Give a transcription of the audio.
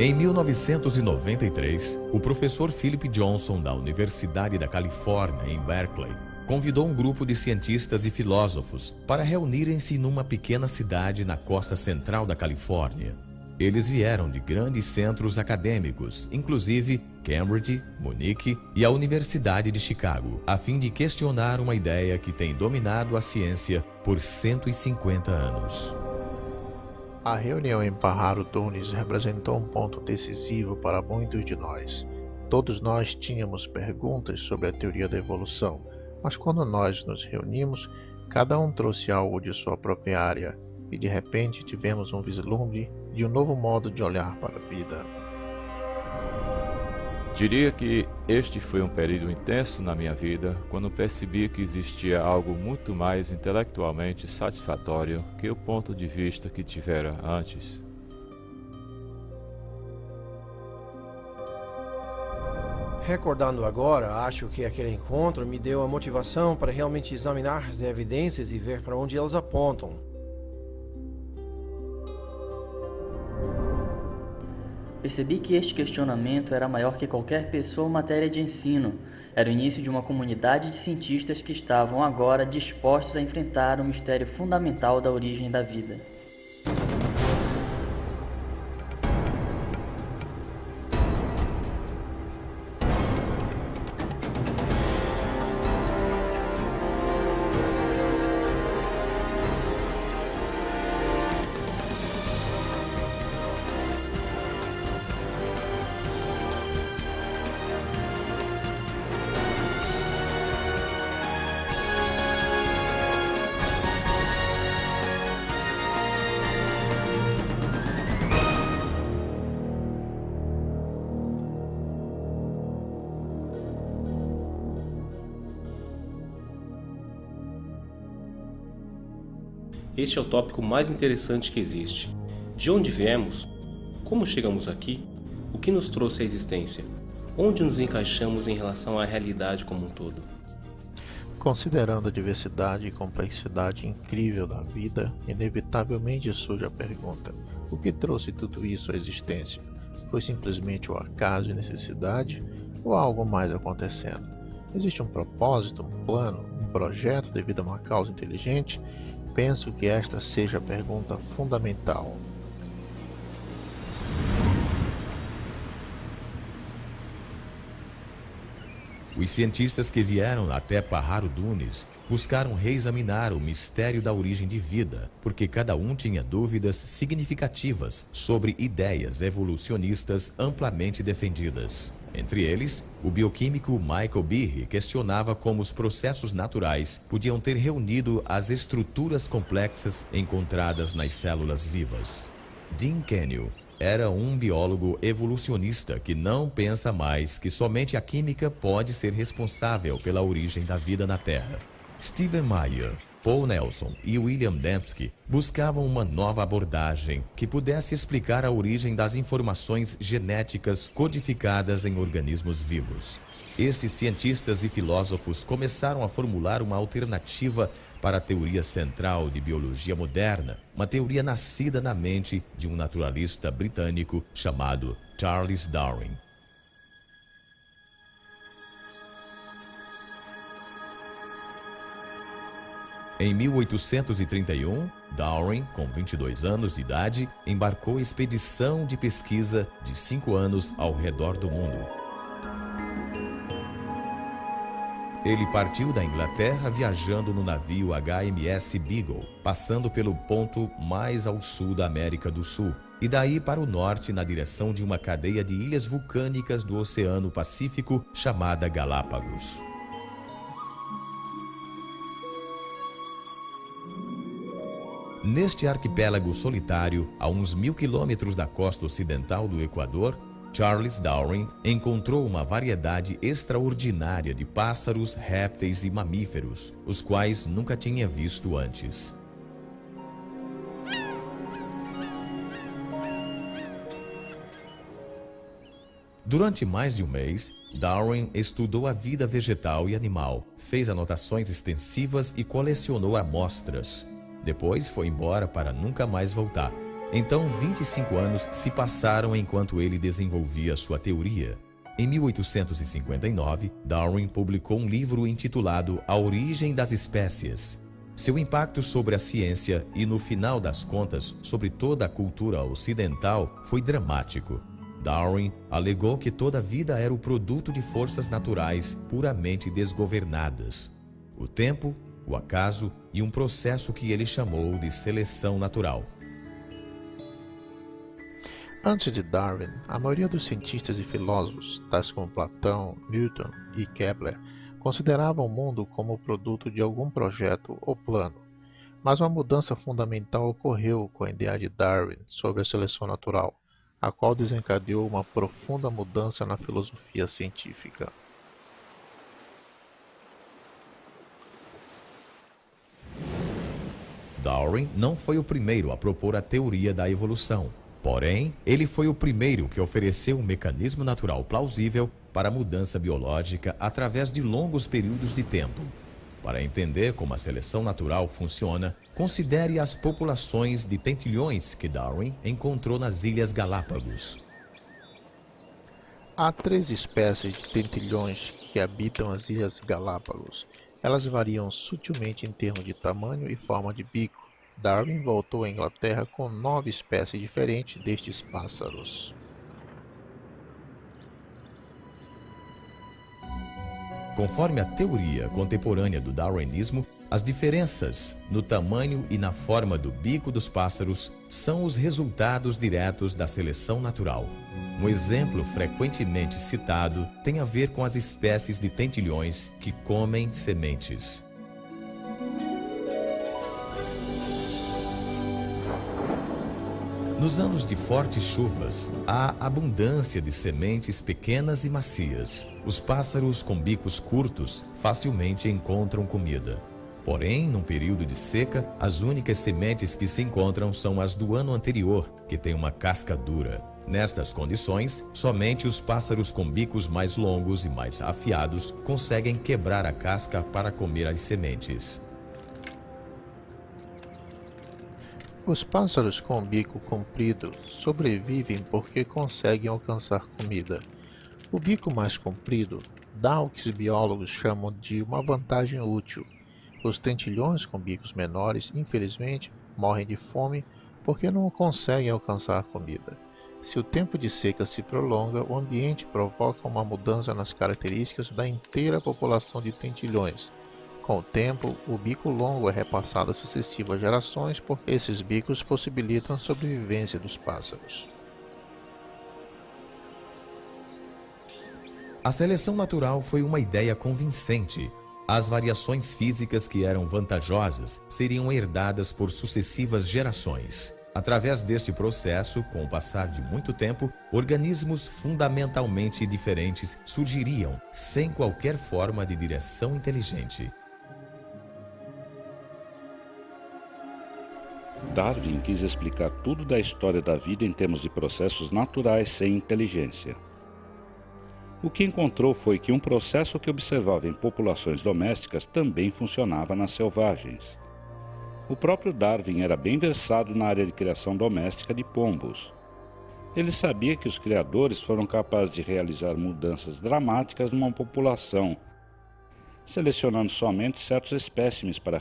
Em 1993, o professor Philip Johnson, da Universidade da Califórnia, em Berkeley, convidou um grupo de cientistas e filósofos para reunirem-se numa pequena cidade na costa central da Califórnia. Eles vieram de grandes centros acadêmicos, inclusive Cambridge, Munique e a Universidade de Chicago, a fim de questionar uma ideia que tem dominado a ciência por 150 anos. A reunião em Pajaro Dunes representou um ponto decisivo para muitos de nós. Todos nós tínhamos perguntas sobre a teoria da evolução, mas quando nós nos reunimos, cada um trouxe algo de sua própria área, e de repente tivemos um vislumbre de um novo modo de olhar para a vida. Diria que este foi um período intenso na minha vida, quando percebi que existia algo muito mais intelectualmente satisfatório que o ponto de vista que tivera antes. Recordando agora, acho que aquele encontro me deu a motivação para realmente examinar as evidências e ver para onde elas apontam. Percebi que este questionamento era maior que qualquer pessoa ou matéria de ensino. Era o início de uma comunidade de cientistas que estavam agora dispostos a enfrentar o mistério fundamental da origem da vida. Este é o tópico mais interessante que existe. De onde viemos? Como chegamos aqui? O que nos trouxe à existência? Onde nos encaixamos em relação à realidade como um todo? Considerando a diversidade e complexidade incrível da vida, inevitavelmente surge a pergunta: o que trouxe tudo isso à existência? Foi simplesmente o acaso e necessidade, ou há algo mais acontecendo? Existe um propósito, um plano, um projeto devido a uma causa inteligente? Penso que esta seja a pergunta fundamental. Os cientistas que vieram até Pajaro Dunes buscaram reexaminar o mistério da origem de vida, porque cada um tinha dúvidas significativas sobre ideias evolucionistas amplamente defendidas. Entre eles, o bioquímico Michael Behe questionava como os processos naturais podiam ter reunido as estruturas complexas encontradas nas células vivas. Dean Kenyon era um biólogo evolucionista que não pensa mais que somente a química pode ser responsável pela origem da vida na Terra. Stephen Meyer, Paul Nelson e William Dembski buscavam uma nova abordagem que pudesse explicar a origem das informações genéticas codificadas em organismos vivos. Esses cientistas e filósofos começaram a formular uma alternativa para a teoria central de biologia moderna, uma teoria nascida na mente de um naturalista britânico chamado Charles Darwin. Em 1831, Darwin, com 22 anos de idade, embarcou expedição de pesquisa de 5 anos ao redor do mundo. Ele partiu da Inglaterra viajando no navio HMS Beagle, passando pelo ponto mais ao sul da América do Sul, e daí para o norte na direção de uma cadeia de ilhas vulcânicas do Oceano Pacífico chamada Galápagos. Neste arquipélago solitário, a uns 1000 quilômetros da costa ocidental do Equador, Charles Darwin encontrou uma variedade extraordinária de pássaros, répteis e mamíferos, os quais nunca tinha visto antes. Durante mais de um mês, Darwin estudou a vida vegetal e animal, fez anotações extensivas e colecionou amostras. Depois foi embora para nunca mais voltar. Então, 25 anos se passaram enquanto ele desenvolvia sua teoria. Em 1859, Darwin publicou um livro intitulado A Origem das Espécies. Seu impacto sobre a ciência e, no final das contas, sobre toda a cultura ocidental foi dramático. Darwin alegou que toda vida era o produto de forças naturais puramente desgovernadas. O tempo, o acaso e um processo que ele chamou de seleção natural. Antes de Darwin, a maioria dos cientistas e filósofos, tais como Platão, Newton e Kepler, consideravam o mundo como produto de algum projeto ou plano. Mas uma mudança fundamental ocorreu com a ideia de Darwin sobre a seleção natural, a qual desencadeou uma profunda mudança na filosofia científica. Darwin não foi o primeiro a propor a teoria da evolução. Porém, ele foi o primeiro que ofereceu um mecanismo natural plausível para a mudança biológica através de longos períodos de tempo. Para entender como a seleção natural funciona, considere as populações de tentilhões que Darwin encontrou nas Ilhas Galápagos. Há 3 espécies de tentilhões que habitam as Ilhas Galápagos. Elas variam sutilmente em termos de tamanho e forma de bico. Darwin voltou à Inglaterra com 9 espécies diferentes destes pássaros. Conforme a teoria contemporânea do darwinismo, as diferenças no tamanho e na forma do bico dos pássaros são os resultados diretos da seleção natural. Um exemplo frequentemente citado tem a ver com as espécies de tentilhões que comem sementes. Nos anos de fortes chuvas, há abundância de sementes pequenas e macias. Os pássaros com bicos curtos facilmente encontram comida. Porém, num período de seca, as únicas sementes que se encontram são as do ano anterior, que têm uma casca dura. Nestas condições, somente os pássaros com bicos mais longos e mais afiados conseguem quebrar a casca para comer as sementes. Os pássaros com bico comprido sobrevivem porque conseguem alcançar comida. O bico mais comprido dá o que os biólogos chamam de uma vantagem útil. Os tentilhões com bicos menores, infelizmente, morrem de fome porque não conseguem alcançar comida. Se o tempo de seca se prolonga, o ambiente provoca uma mudança nas características da inteira população de tentilhões. Com o tempo, o bico longo é repassado a sucessivas gerações porque esses bicos possibilitam a sobrevivência dos pássaros. A seleção natural foi uma ideia convincente. As variações físicas que eram vantajosas seriam herdadas por sucessivas gerações. Através deste processo, com o passar de muito tempo, organismos fundamentalmente diferentes surgiriam sem qualquer forma de direção inteligente. Darwin quis explicar tudo da história da vida em termos de processos naturais sem inteligência. O que encontrou foi que um processo que observava em populações domésticas também funcionava nas selvagens. O próprio Darwin era bem versado na área de criação doméstica de pombos. Ele sabia que os criadores foram capazes de realizar mudanças dramáticas numa população, selecionando somente certos espécimes para